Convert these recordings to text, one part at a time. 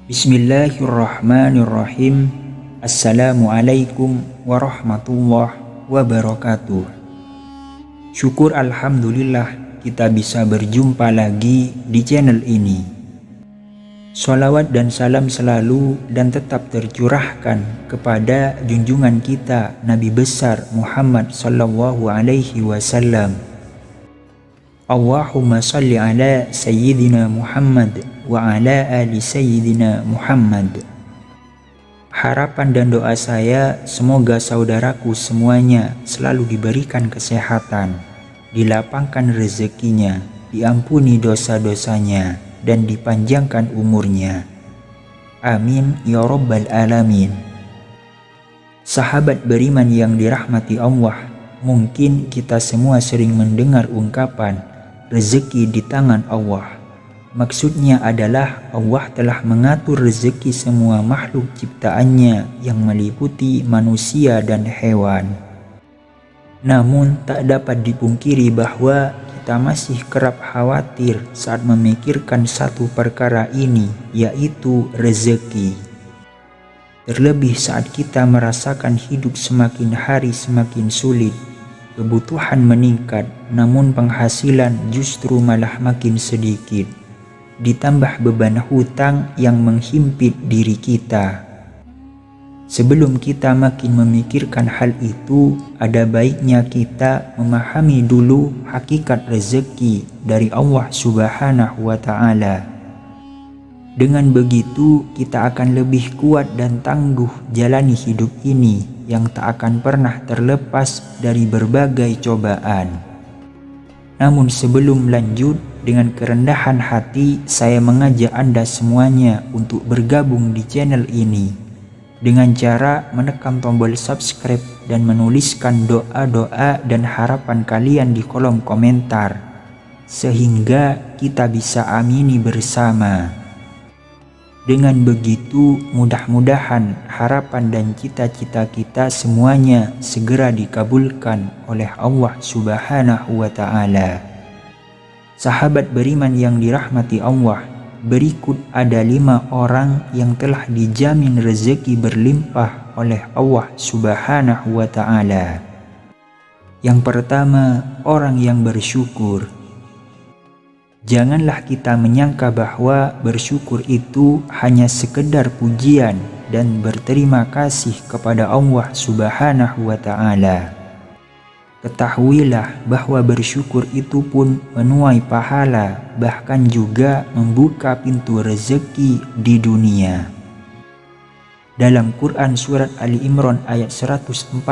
Bismillahirrahmanirrahim. Assalamualaikum warahmatullahi wabarakatuh. Syukur alhamdulillah kita bisa berjumpa lagi di channel ini. Sholawat dan salam selalu dan tetap tercurahkan kepada junjungan kita Nabi besar Muhammad sallallahu alaihi wasallam. Allahumma salli ala Sayyidina Muhammad wa ala ali Sayyidina Muhammad. Harapan dan doa saya semoga saudaraku semuanya selalu diberikan kesehatan, dilapangkan rezekinya, diampuni dosa-dosanya, dan dipanjangkan umurnya. Amin ya rabbal alamin. Sahabat beriman yang dirahmati Allah, mungkin kita semua sering mendengar ungkapan rezeki di tangan Allah. Maksudnya adalah Allah telah mengatur rezeki semua makhluk ciptaannya yang meliputi manusia dan hewan. Namun tak dapat dipungkiri bahwa kita masih kerap khawatir saat memikirkan satu perkara ini, yaitu rezeki. Terlebih saat kita merasakan hidup semakin hari semakin sulit. Kebutuhan meningkat, namun penghasilan justru malah makin sedikit. Ditambah beban hutang yang menghimpit diri kita. Sebelum kita makin memikirkan hal itu, ada baiknya kita memahami dulu hakikat rezeki dari Allah Subhanahu wa Ta'ala. Dengan begitu, kita akan lebih kuat dan tangguh jalani hidup ini yang tak akan pernah terlepas dari berbagai cobaan. Namun sebelum lanjut, dengan kerendahan hati saya mengajak Anda semuanya untuk bergabung di channel ini dengan cara menekan tombol subscribe dan menuliskan doa-doa dan harapan kalian di kolom komentar, sehingga kita bisa amini bersama. Dengan begitu, mudah-mudahan harapan dan cita-cita kita semuanya segera dikabulkan oleh Allah Subhanahu wa Ta'ala. Sahabat beriman yang dirahmati Allah, berikut ada 5 orang yang telah dijamin rezeki berlimpah oleh Allah Subhanahu wa Ta'ala. Yang pertama, orang yang bersyukur. Janganlah kita menyangka bahwa bersyukur itu hanya sekedar pujian dan berterima kasih kepada Allah Subhanahu wa Ta'ala. Ketahuilah bahwa bersyukur itu pun menuai pahala, bahkan juga membuka pintu rezeki di dunia. Dalam Quran surat Ali Imran ayat 145,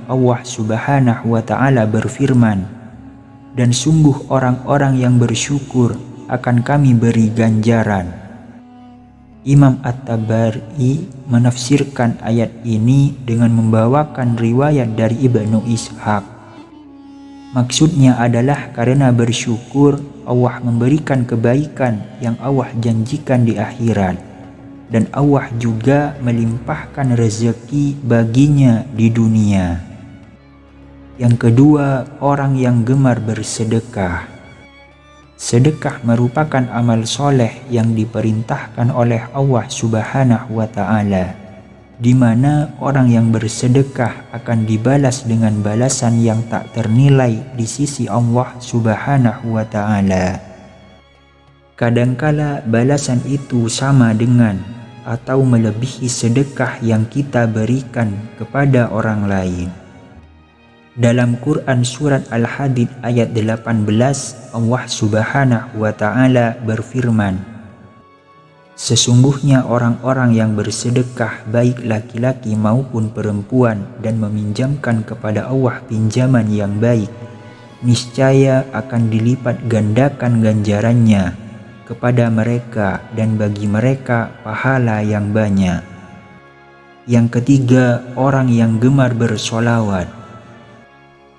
Allah Subhanahu wa Ta'ala berfirman, dan sungguh orang-orang yang bersyukur akan kami beri ganjaran. Imam At-Tabari menafsirkan ayat ini dengan membawakan riwayat dari Ibnu Ishaq. Maksudnya adalah karena bersyukur Allah memberikan kebaikan yang Allah janjikan di akhirat, dan Allah juga melimpahkan rezeki baginya di dunia. Yang kedua, orang yang gemar bersedekah. Sedekah merupakan amal soleh yang diperintahkan oleh Allah Subhanahu wa Ta'ala, di mana orang yang bersedekah akan dibalas dengan balasan yang tak ternilai di sisi Allah Subhanahu wa Ta'ala. Kadangkala balasan itu sama dengan atau melebihi sedekah yang kita berikan kepada orang lain. Dalam Quran surat Al-Hadid ayat 18, Allah Subhanahu wa Ta'ala berfirman, sesungguhnya orang-orang yang bersedekah baik laki-laki maupun perempuan dan meminjamkan kepada Allah pinjaman yang baik, niscaya akan dilipat gandakan ganjarannya kepada mereka dan bagi mereka pahala yang banyak. Yang ketiga, orang yang gemar bersolawat.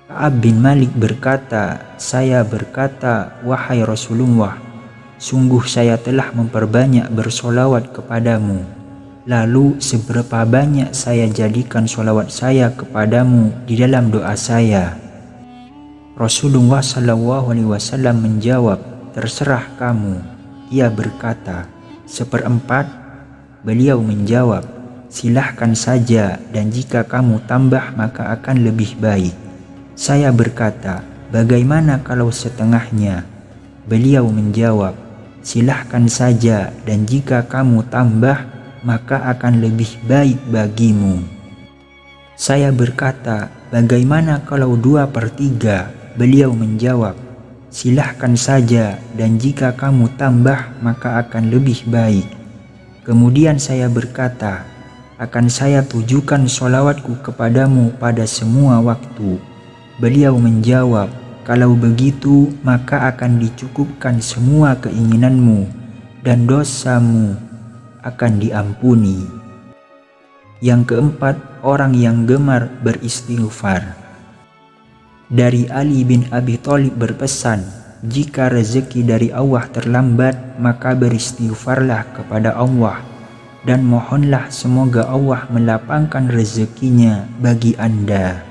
Ka'ab bin Malik berkata, saya berkata, wahai Rasulullah, sungguh saya telah memperbanyak bersolawat kepadamu. Lalu seberapa banyak saya jadikan solawat saya kepadamu di dalam doa saya? Rasulullah SAW menjawab, terserah kamu. Ia berkata, 1/4. Beliau menjawab, silahkan saja, dan jika kamu tambah maka akan lebih baik. Saya berkata, bagaimana kalau setengahnya? Beliau menjawab, silahkan saja, dan jika kamu tambah maka akan lebih baik bagimu. Saya berkata, bagaimana kalau 2/3? Beliau menjawab, silahkan saja, dan jika kamu tambah maka akan lebih baik. Kemudian saya berkata, akan saya tujukan sholawatku kepadamu pada semua waktu. Beliau menjawab, kalau begitu maka akan dicukupkan semua keinginanmu dan dosamu akan diampuni. Yang keempat, orang yang gemar beristighfar. Dari Ali bin Abi Thalib berpesan, jika rezeki dari Allah terlambat, maka beristighfarlah kepada Allah dan mohonlah semoga Allah melapangkan rezekinya bagi Anda.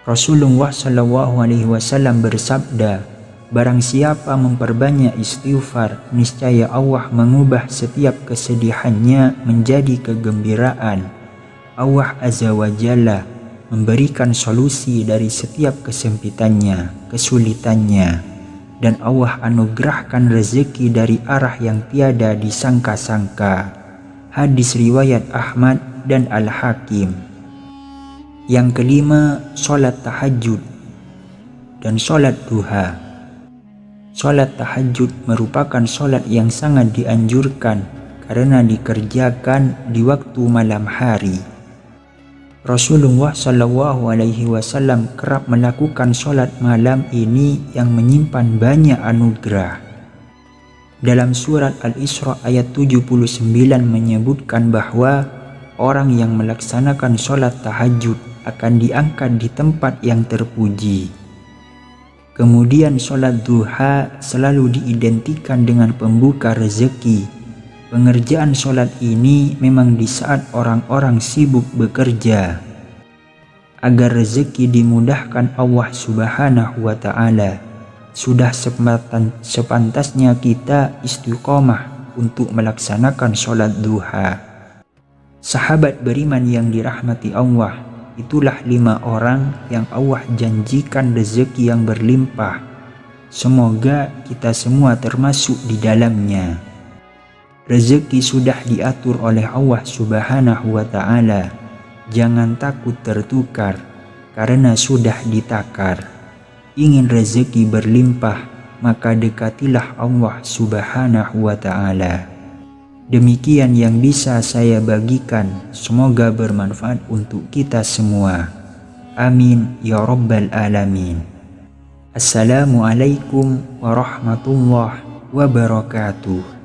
Rasulullah SAW bersabda, barang siapa memperbanyak istighfar, niscaya Allah mengubah setiap kesedihannya menjadi kegembiraan. Allah Azza wa Jalla memberikan solusi dari setiap kesempitannya, kesulitannya, dan Allah anugerahkan rezeki dari arah yang tiada disangka-sangka. Hadis riwayat Ahmad dan Al-Hakim. Yang kelima, sholat tahajud dan sholat duha. Sholat tahajud merupakan sholat yang sangat dianjurkan karena dikerjakan di waktu malam hari. Rasulullah SAW kerap melakukan sholat malam ini yang menyimpan banyak anugerah. Dalam surat Al-Isra ayat 79 menyebutkan bahwa orang yang melaksanakan sholat tahajud akan diangkat di tempat yang terpuji. Kemudian sholat duha selalu diidentikan dengan pembuka rezeki. Pengerjaan sholat ini memang di saat orang-orang sibuk bekerja. Agar rezeki dimudahkan Allah Subhanahu wa Ta'ala, sudah sepantasnya kita istiqomah untuk melaksanakan sholat duha. Sahabat beriman yang dirahmati Allah, itulah 5 orang yang Allah janjikan rezeki yang berlimpah. Semoga kita semua termasuk di dalamnya. Rezeki sudah diatur oleh Allah Subhanahu wa Ta'ala. Jangan takut tertukar, karena sudah ditakar. Ingin rezeki berlimpah, maka dekatilah Allah Subhanahu wa Ta'ala. Demikian yang bisa saya bagikan, semoga bermanfaat untuk kita semua. Amin ya rabbal alamin. Assalamualaikum warahmatullahi wabarakatuh.